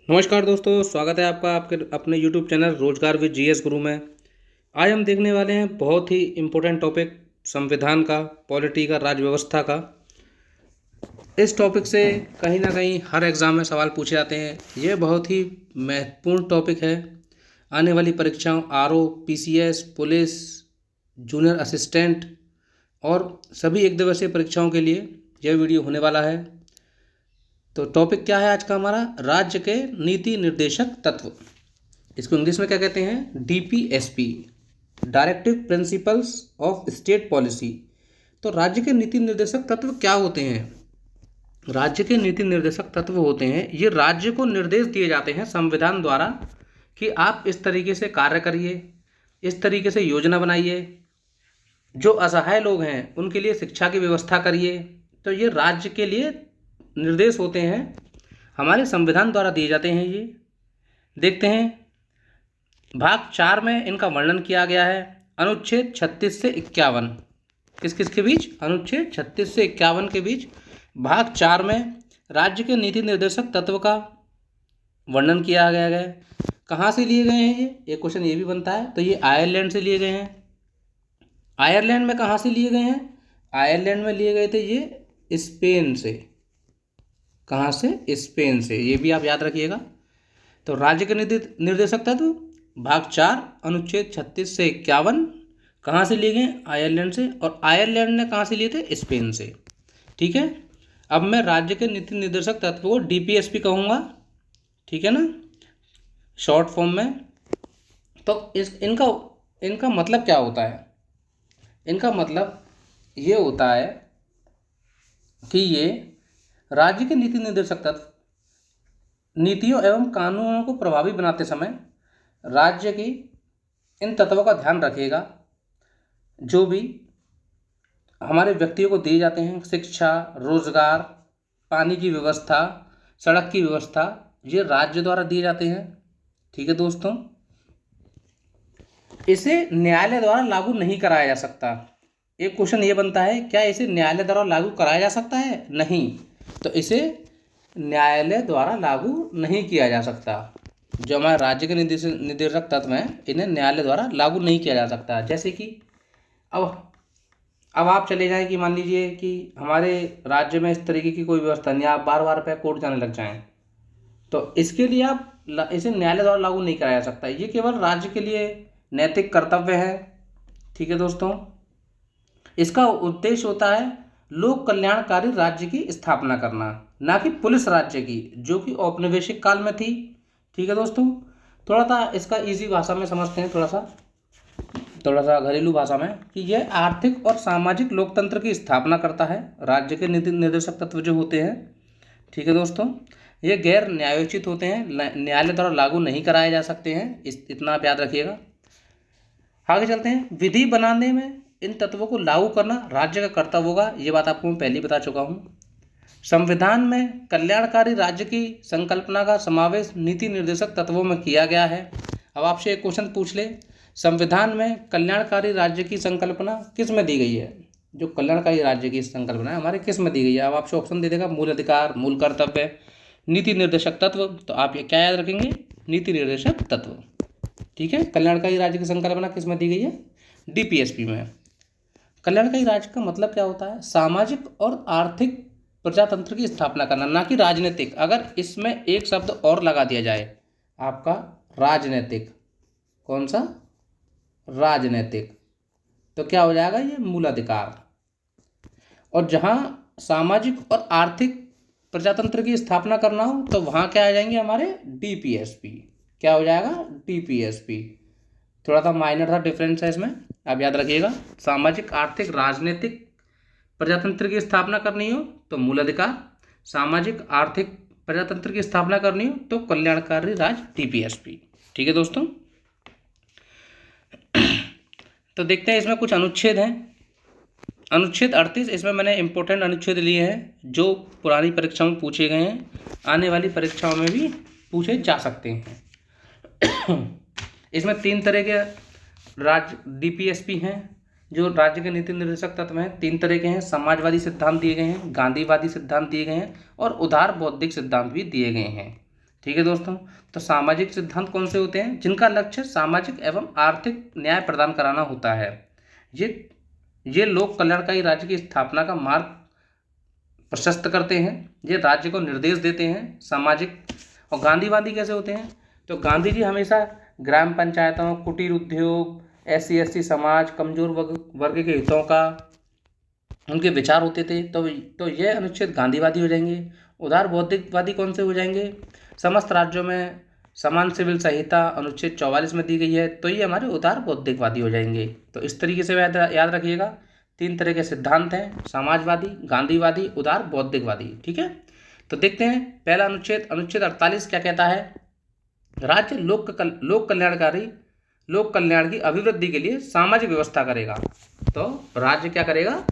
नमस्कार दोस्तों, स्वागत है आपका आपके अपने YouTube चैनल रोजगार विद जीएस गुरु में। आज हम देखने वाले हैं बहुत ही इम्पोर्टेंट टॉपिक संविधान का, पॉलिटी का, राज्य व्यवस्था का। इस टॉपिक से कहीं ना कहीं हर एग्ज़ाम में सवाल पूछे जाते हैं। ये बहुत ही महत्वपूर्ण टॉपिक है। आने वाली परीक्षाओं RO, PCS, police, junior assistant और सभी एक दिवसीय परीक्षाओं के लिए यह वीडियो होने वाला है। तो टॉपिक क्या है आज का हमारा? राज्य के नीति निर्देशक तत्व। इसको इंग्लिश में क्या कहते हैं? DPSP, directive principles of state policy. तो राज्य के नीति निर्देशक तत्व क्या होते हैं? राज्य के नीति निर्देशक तत्व होते हैं, ये राज्य को निर्देश दिए जाते हैं संविधान द्वारा कि आप इस तरीके से कार्य करिए, इस तरीके से योजना बनाइए, जो असहाय लोग हैं उनके लिए शिक्षा की व्यवस्था करिए। तो ये राज्य के लिए निर्देश होते हैं, हमारे संविधान द्वारा दिए जाते हैं। ये देखते हैं, भाग 4 में इनका वर्णन किया गया है। अनुच्छेद 36 से 51, किस किस के बीच? अनुच्छेद 36 से 51 के बीच भाग 4 में राज्य के नीति निर्देशक तत्व का वर्णन किया गया है। कहाँ से लिए गए हैं ये क्वेश्चन ये भी बनता है। तो ये आयरलैंड से लिए गए हैं। आयरलैंड में कहाँ से लिए गए हैं? आयरलैंड में लिए गए थे ये स्पेन से। कहाँ से? स्पेन से। ये भी आप याद रखिएगा। तो राज्य के नीति निर्देशक तत्व भाग 4 अनुच्छेद 36 से 51 कहाँ से लिए गए? आयरलैंड से। और आयरलैंड ने कहाँ से लिए थे? स्पेन से। ठीक है। अब मैं राज्य के नीति निर्देशक तत्व को डीपीएसपी कहूँगा, ठीक है ना, शॉर्ट फॉर्म में। तो इनका मतलब क्या होता है? इनका मतलब ये होता है कि ये राज्य के नीति निर्देशक तत्व नीतियों एवं कानूनों को प्रभावी बनाते समय राज्य की इन तत्वों का ध्यान रखेगा, जो भी हमारे व्यक्तियों को दिए जाते हैं। शिक्षा, रोजगार, पानी की व्यवस्था, सड़क की व्यवस्था, ये राज्य द्वारा दिए जाते हैं। ठीक है दोस्तों, इसे न्यायालय द्वारा लागू नहीं कराया जा सकता। एक क्वेश्चन ये बनता है, क्या इसे न्यायालय द्वारा लागू कराया जा सकता है? नहीं। तो इसे न्यायालय द्वारा लागू नहीं किया जा सकता। जो हमारे राज्य के निर्देशक तत्व हैं, इन्हें न्यायालय द्वारा लागू नहीं किया जा सकता। जैसे कि अब आप चले जाएं कि मान लीजिए कि हमारे राज्य में इस तरीके की कोई व्यवस्था नहीं, आप बार बार पे कोर्ट जाने लग जाएं, तो इसके लिए आप इसे न्यायालय द्वारा लागू नहीं कराया जा सकता। ये केवल राज्य के लिए नैतिक कर्तव्य है। ठीक है दोस्तों, इसका उद्देश्य होता है लोक कल्याणकारी राज्य की स्थापना करना, ना कि पुलिस राज्य की, जो कि औपनिवेशिक काल में थी। ठीक है दोस्तों, थोड़ा सा इसका इजी भाषा में समझते हैं, थोड़ा सा घरेलू भाषा में, कि यह आर्थिक और सामाजिक लोकतंत्र की स्थापना करता है। राज्य के नीति निर्देशक तत्व जो होते हैं, ठीक है दोस्तों, ये गैर न्यायोचित होते हैं, न्यायालय द्वारा लागू नहीं कराए जा सकते हैं। इतना आप याद रखिएगा। आगे चलते हैं। विधि बनाने में इन तत्वों को लागू करना राज्य का कर्तव्य होगा। ये बात आपको मैं पहले ही बता चुका हूँ। संविधान में कल्याणकारी राज्य की संकल्पना का समावेश नीति निर्देशक तत्वों में किया गया है। अब आपसे एक क्वेश्चन पूछ ले, संविधान में कल्याणकारी राज्य की संकल्पना किस में दी गई है? जो कल्याणकारी राज्य की संकल्पना है हमारे किस में दी गई है? अब आपसे ऑप्शन दे देगा, मूल अधिकार, मूल कर्तव्य, नीति निर्देशक तत्व। तो आप ये क्या याद रखेंगे? नीति निर्देशक तत्व। ठीक है, कल्याणकारी राज्य की संकल्पना किस में दी गई है? डीपीएसपी में। कल्याणकारी राज्य का मतलब क्या होता है? सामाजिक और आर्थिक प्रजातंत्र की स्थापना करना, ना कि राजनीतिक। अगर इसमें एक शब्द और लगा दिया जाए आपका, राजनीतिक, कौन सा? राजनीतिक, तो क्या हो जाएगा? ये मूल अधिकार। और जहाँ सामाजिक और आर्थिक प्रजातंत्र की स्थापना करना हो तो वहाँ क्या आ जाएंगे हमारे? डीपीएसपी। क्या हो जाएगा? डीपीएसपी। थोड़ा सा माइनर सा डिफरेंस है इसमें, आप याद रखिएगा। सामाजिक, आर्थिक, राजनीतिक प्रजातंत्र की स्थापना करनी हो तो मूल अधिकार, सामाजिक आर्थिक प्रजातंत्र की स्थापना करनी हो तो कल्याणकारी राज्य, डीपीएसपी। ठीक है दोस्तों, तो देखते हैं इसमें कुछ अनुच्छेद हैं। अनुच्छेद 38, इसमें मैंने इंपॉर्टेंट अनुच्छेद लिए हैं जो पुरानी परीक्षाओं में पूछे गए हैं, आने वाली परीक्षाओं में भी पूछे जा सकते हैं। इसमें 3 तरह के राज्य डीपीएसपी हैं, जो राज्य के नीति निर्देशक तत्व हैं। 3 तरह के हैं। समाजवादी सिद्धांत दिए गए हैं, गांधीवादी सिद्धांत दिए गए हैं और उदार बौद्धिक सिद्धांत भी दिए गए हैं। ठीक है दोस्तों। तो सामाजिक सिद्धांत कौन से होते हैं? जिनका लक्ष्य सामाजिक एवं आर्थिक न्याय प्रदान कराना होता है। ये ये लोक कल्याणकारी राज्य की स्थापना का मार्ग प्रशस्त करते हैं, ये राज्य को निर्देश देते हैं। सामाजिक और गांधीवादी कैसे होते हैं? तो गांधी जी हमेशा ग्राम पंचायतों, कुटीर उद्योग, SC ST समाज, कमजोर वर्ग के हितों का उनके विचार होते थे। तो ये अनुच्छेद गांधीवादी हो जाएंगे। उदार बौद्धिकवादी कौन से हो जाएंगे? समस्त राज्यों में समान सिविल संहिता अनुच्छेद 44 में दी गई है, तो ये हमारे उदार बौद्धिकवादी हो जाएंगे। तो इस तरीके से याद रखिएगा, 3 तरह के सिद्धांत हैं, समाजवादी, गांधीवादी, उदार बौद्धिकवादी। ठीक है, तो देखते हैं पहला अनुच्छेद, अनुच्छेद 48 क्या कहता है? राज्य लोक कल्याण की अभिवृद्धि के लिए सामाजिक व्यवस्था करेगा। तो राज्य क्या करेगा?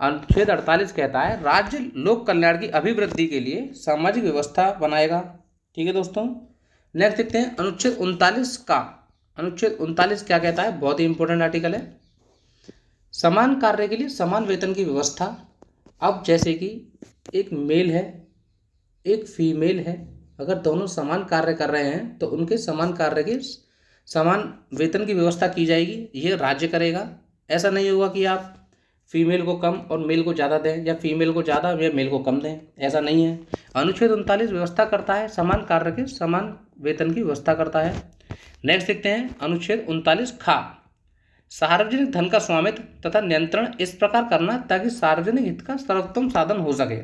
अनुच्छेद 48 कहता है राज्य लोक कल्याण की अभिवृद्धि के लिए सामाजिक व्यवस्था बनाएगा। ठीक है दोस्तों, नेक्स्ट देखते हैं अनुच्छेद 39 का। अनुच्छेद 39 क्या कहता है? बहुत ही इंपॉर्टेंट आर्टिकल है। समान कार्य के लिए समान वेतन की व्यवस्था। अब जैसे कि एक मेल है, एक फीमेल है, अगर दोनों समान कार्य कर रहे हैं तो उनके समान कार्य के समान वेतन की व्यवस्था की जाएगी, ये राज्य करेगा। ऐसा नहीं होगा कि आप फीमेल को कम और मेल को ज़्यादा दें, या फीमेल को ज़्यादा या मेल को कम दें, ऐसा नहीं है। अनुच्छेद 39 व्यवस्था करता है समान कार्य के समान वेतन की व्यवस्था करता है। नेक्स्ट देखते हैं अनुच्छेद 39 खा। सार्वजनिक धन का स्वामित्व तथा नियंत्रण इस प्रकार करना ताकि सार्वजनिक हित का सर्वोत्तम साधन हो सके।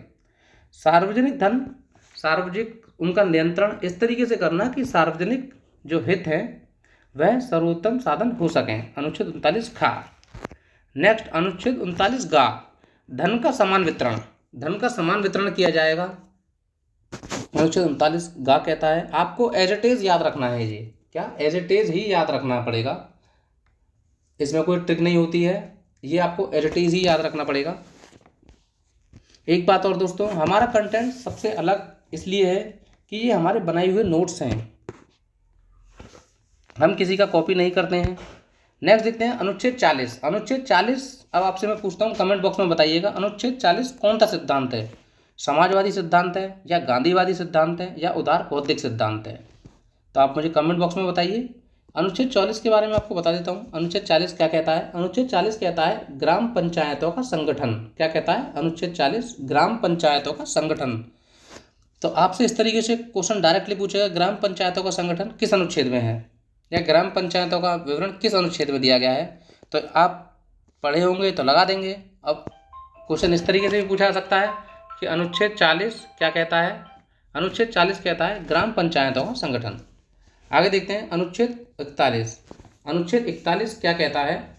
सार्वजनिक धन, सार्वजनिक उनका नियंत्रण इस तरीके से करना कि सार्वजनिक जो हित है वह सर्वोत्तम साधन हो सकें। अनुच्छेद 39 खा। नेक्स्ट अनुच्छेद 39 गा। धन का समान वितरण, धन का समान वितरण किया जाएगा। अनुच्छेद 39 गा कहता है, आपको एज इट इज याद रखना है। ये क्या? एज इट इज ही याद रखना पड़ेगा, इसमें कोई ट्रिक नहीं होती है, ये आपको एज इट इज ही याद रखना पड़ेगा। एक बात और दोस्तों, हमारा कंटेंट सबसे अलग इसलिए है कि ये हमारे बनाए हुए नोट्स हैं, हम किसी का कॉपी नहीं करते हैं। नेक्स्ट देखते हैं अनुच्छेद 40। अनुच्छेद 40 अब आपसे मैं पूछता हूँ, कमेंट बॉक्स में बताइएगा, अनुच्छेद 40 कौन सा सिद्धांत है? समाजवादी सिद्धांत है, या गांधीवादी सिद्धांत है, या उदार बौद्धिक सिद्धांत है? तो आप मुझे कमेंट बॉक्स में बताइए। अनुच्छेद 40 के बारे में आपको बता देता हूँ। अनुच्छेद 40 क्या कहता है? अनुच्छेद 40 कहता है ग्राम पंचायतों का संगठन। क्या कहता है? अनुच्छेद 40 ग्राम पंचायतों का संगठन। तो आपसे इस तरीके से क्वेश्चन डायरेक्टली पूछेगा, ग्राम पंचायतों का संगठन किस अनुच्छेद में है, या ग्राम पंचायतों का विवरण किस अनुच्छेद में दिया गया है? तो आप पढ़े होंगे तो लगा देंगे। अब क्वेश्चन इस तरीके से भी पूछा जा सकता है कि अनुच्छेद 40 क्या कहता है? अनुच्छेद 40 कहता है ग्राम पंचायतों का संगठन। आगे देखते हैं अनुच्छेद 41। अनुच्छेद 41 क्या कहता है?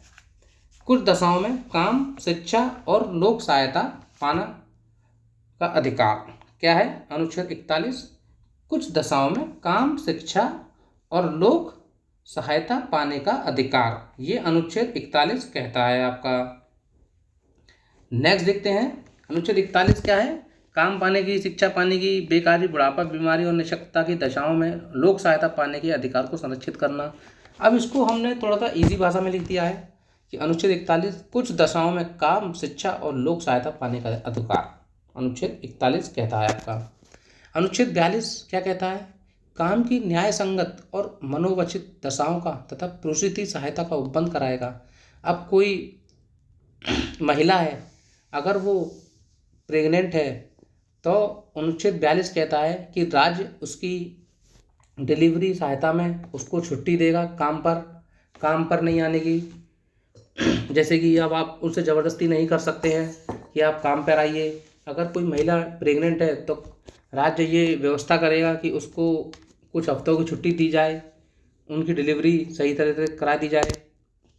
कुछ दशाओं में काम, शिक्षा और लोक सहायता पाना का अधिकार। क्या है? अनुच्छेद 41 कुछ दशाओं में काम, शिक्षा और लोक सहायता पाने का अधिकार, ये अनुच्छेद 41 कहता है आपका। नेक्स्ट देखते हैं अनुच्छेद 41 क्या है? काम पाने की, शिक्षा पाने की, बेकारी, बुढ़ापा, बीमारी और निशक्तता की दशाओं में लोक सहायता पाने के अधिकार को संरक्षित करना। अब इसको हमने थोड़ा सा इजी भाषा में लिख दिया है कि अनुच्छेद 41 कुछ दशाओं में काम, शिक्षा और लोक सहायता पाने का अधिकार, अनुच्छेद 41 कहता है आपका। अनुच्छेद 42 क्या कहता है? काम की न्याय संगत और मनोवचित दशाओं का तथा प्रोसिति सहायता का उपबंध कराएगा। अब कोई महिला है, अगर वो प्रेग्नेंट है, तो अनुच्छेद 42 कहता है कि राज्य उसकी डिलीवरी सहायता में उसको छुट्टी देगा, काम पर नहीं आने की। जैसे कि अब आप उनसे ज़बरदस्ती नहीं कर सकते हैं कि आप काम पर आइए। अगर कोई महिला प्रेग्नेंट है तो राज्य ये व्यवस्था करेगा कि उसको कुछ हफ्तों की छुट्टी दी जाए, उनकी डिलीवरी सही तरह से करा दी जाए।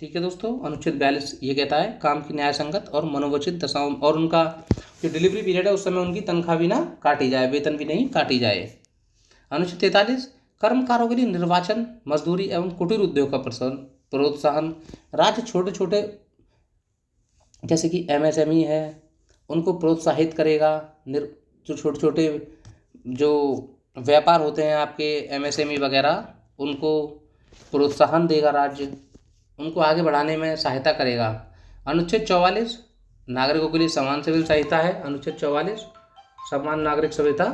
ठीक है दोस्तों, अनुच्छेद 42 ये कहता है काम की न्याय संगत और मनोवचित दशाओं, और उनका जो डिलीवरी पीरियड है उस समय उनकी तनख्वाह भी ना काटी जाए, वेतन भी नहीं काटी जाए। अनुच्छेद 43 कर्मकारों के लिए निर्वाचन, मजदूरी एवं कुटीर उद्योग का प्रोत्साहन। राज्य छोटे छोटे जैसे कि MSME है उनको प्रोत्साहित करेगा। जो छोटे छोटे जो व्यापार होते हैं आपके MSME वगैरह, उनको प्रोत्साहन देगा राज्य, उनको आगे बढ़ाने में सहायता करेगा। अनुच्छेद 44 नागरिकों के लिए समान सिविल संहिता है। अनुच्छेद 44 समान नागरिक संहिता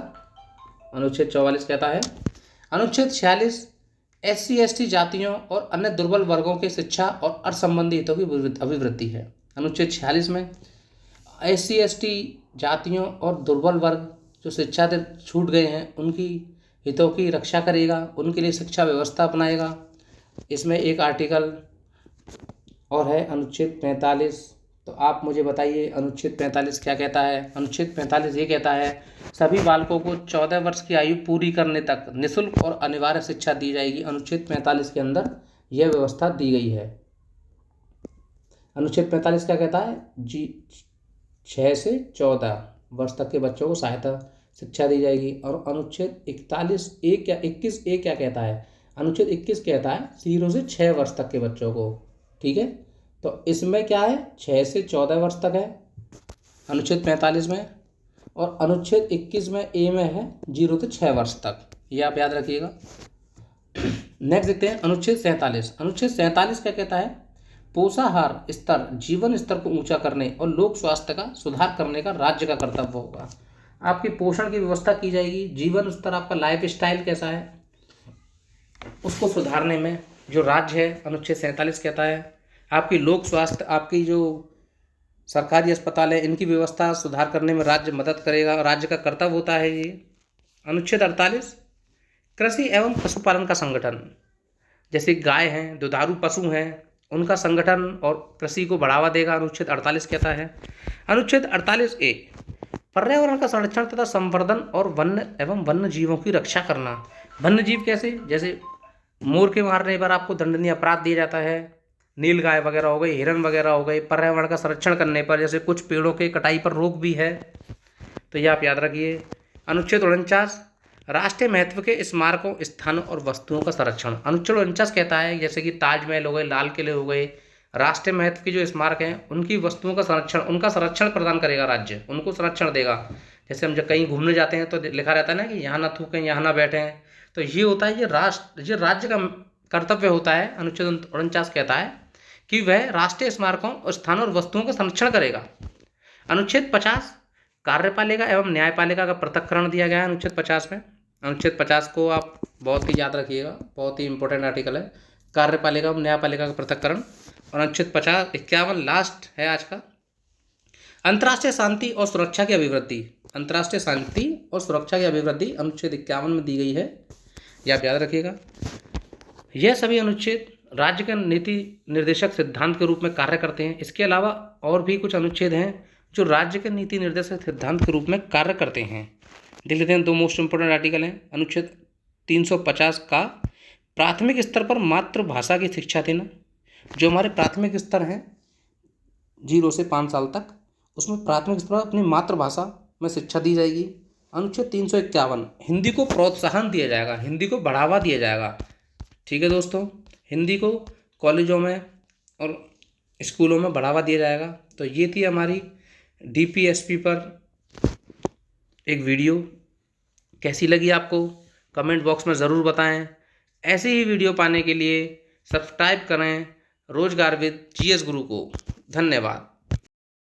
अनुच्छेद 44 कहता है। अनुच्छेद 46 SC/ST जातियों और अन्य दुर्बल वर्गों के शिक्षा और अर्थ संबंधी हितों की अभिवृद्धि है। अनुच्छेद 46 में SC/ST जातियों और दुर्बल वर्ग जो शिक्षा से छूट गए हैं उनकी हितों की रक्षा करेगा, उनके लिए शिक्षा व्यवस्था अपनाएगा। इसमें एक आर्टिकल और है अनुच्छेद 45। तो आप मुझे बताइए अनुच्छेद 45 क्या कहता है। अनुच्छेद 45 ये कहता है सभी बालकों को 14 वर्ष की आयु पूरी करने तक निःशुल्क और अनिवार्य शिक्षा दी जाएगी। अनुच्छेद 45 के अंदर यह व्यवस्था दी गई है। अनुच्छेद 45 क्या कहता है जी, 6 से 14 वर्ष तक के बच्चों को सहायता शिक्षा दी जाएगी। और अनुच्छेद 41A क्या 21A क्या कहता है। अनुच्छेद 21 कहता है 0 से 6 वर्ष तक के बच्चों को, ठीक है। तो इसमें क्या है 6 से 14 वर्ष तक है अनुच्छेद 45 में, और अनुच्छेद 21 में ए में है 0 से 6 वर्ष तक, ये आप याद रखिएगा। नेक्स्ट देखते हैं अनुच्छेद 47। अनुच्छेद 47 क्या कहता है पोषाहार स्तर जीवन स्तर को ऊंचा करने और लोक स्वास्थ्य का सुधार करने का राज्य का कर्तव्य होगा। आपकी पोषण की व्यवस्था की जाएगी, जीवन स्तर आपका लाइफ स्टाइल कैसा है उसको सुधारने में जो राज्य है अनुच्छेद 47 कहता है। आपकी लोक स्वास्थ्य, आपकी जो सरकारी अस्पताल है इनकी व्यवस्था सुधार करने में राज्य मदद करेगा, राज्य का कर्तव्य होता है ये। अनुच्छेद 48 कृषि एवं पशुपालन का संगठन, जैसे गाय हैं, दुधारू पशु हैं, उनका संगठन और कृषि को बढ़ावा देगा, अनुच्छेद 48 कहता है। अनुच्छेद 48A पर्यावरण का संरक्षण तथा संवर्धन और वन्य एवं वन्य जीवों की रक्षा करना। वन्य जीव कैसे, जैसे मोर के मारने पर आपको दंडनीय अपराध दिया जाता है, नील गाय वगैरह हो गई, हिरन वगैरह हो गई। पर्यावरण का संरक्षण करने पर जैसे कुछ पेड़ों के कटाई पर रोक भी है, तो ये आप याद रखिए। अनुच्छेद 49 राष्ट्रीय महत्व के स्मारकों स्थानों और वस्तुओं का संरक्षण। अनुच्छेद 49 कहता है जैसे कि ताजमहल हो गए, लाल किले हो गए, राष्ट्रीय महत्व के जो स्मारक हैं उनकी वस्तुओं का संरक्षण, उनका संरक्षण प्रदान करेगा राज्य, उनको संरक्षण देगा। जैसे हम जब कहीं घूमने जाते हैं तो लिखा रहता है ना कि यहाँ ना थूकें, यहाँ ना बैठें, तो ये होता है ये राज्य का कर्तव्य होता है। अनुच्छेद 49 कहता है कि वह राष्ट्रीय स्मारकों और स्थानों और वस्तुओं का संरक्षण करेगा। अनुच्छेद 50 कार्यपालिका एवं न्यायपालिका का पृथक्करण दिया गया है अनुच्छेद 50 में। अनुच्छेद 50 को आप बहुत ही याद रखिएगा, बहुत ही इंपॉर्टेंट आर्टिकल है, कार्यपालिका एवं न्यायपालिका का पृथक्करण। और अनुच्छेद 51 लास्ट है आज का, अंतर्राष्ट्रीय शांति और सुरक्षा की अभिवृद्धि। अंतर्राष्ट्रीय शांति और सुरक्षा की अभिवृद्धि अनुच्छेद 51 में दी गई है, यह आप याद रखिएगा। यह सभी अनुच्छेद राज्य के नीति निर्देशक सिद्धांत के रूप में कार्य करते हैं। इसके अलावा और भी कुछ अनुच्छेद हैं जो राज्य के नीति निर्देशक सिद्धांत के रूप में कार्य करते हैं। देख लेते हैं, दो मोस्ट इंपोर्टेंट आर्टिकल हैं। अनुच्छेद 350 का प्राथमिक स्तर पर मातृभाषा की शिक्षा देना। जो हमारे प्राथमिक स्तर हैं 0 से 5 साल तक, उसमें प्राथमिक स्तर पर अपनी मातृभाषा में शिक्षा दी जाएगी। अनुच्छेद 351 हिंदी को प्रोत्साहन दिया जाएगा, हिंदी को बढ़ावा दिया जाएगा। ठीक है दोस्तों, हिंदी को कॉलेजों में और स्कूलों में बढ़ावा दिया जाएगा। तो ये थी हमारी DPSP पर एक वीडियो, कैसी लगी आपको कमेंट बॉक्स में ज़रूर बताएं। ऐसे ही वीडियो पाने के लिए सब्सक्राइब करें रोजगार विद GS गुरु को। धन्यवाद।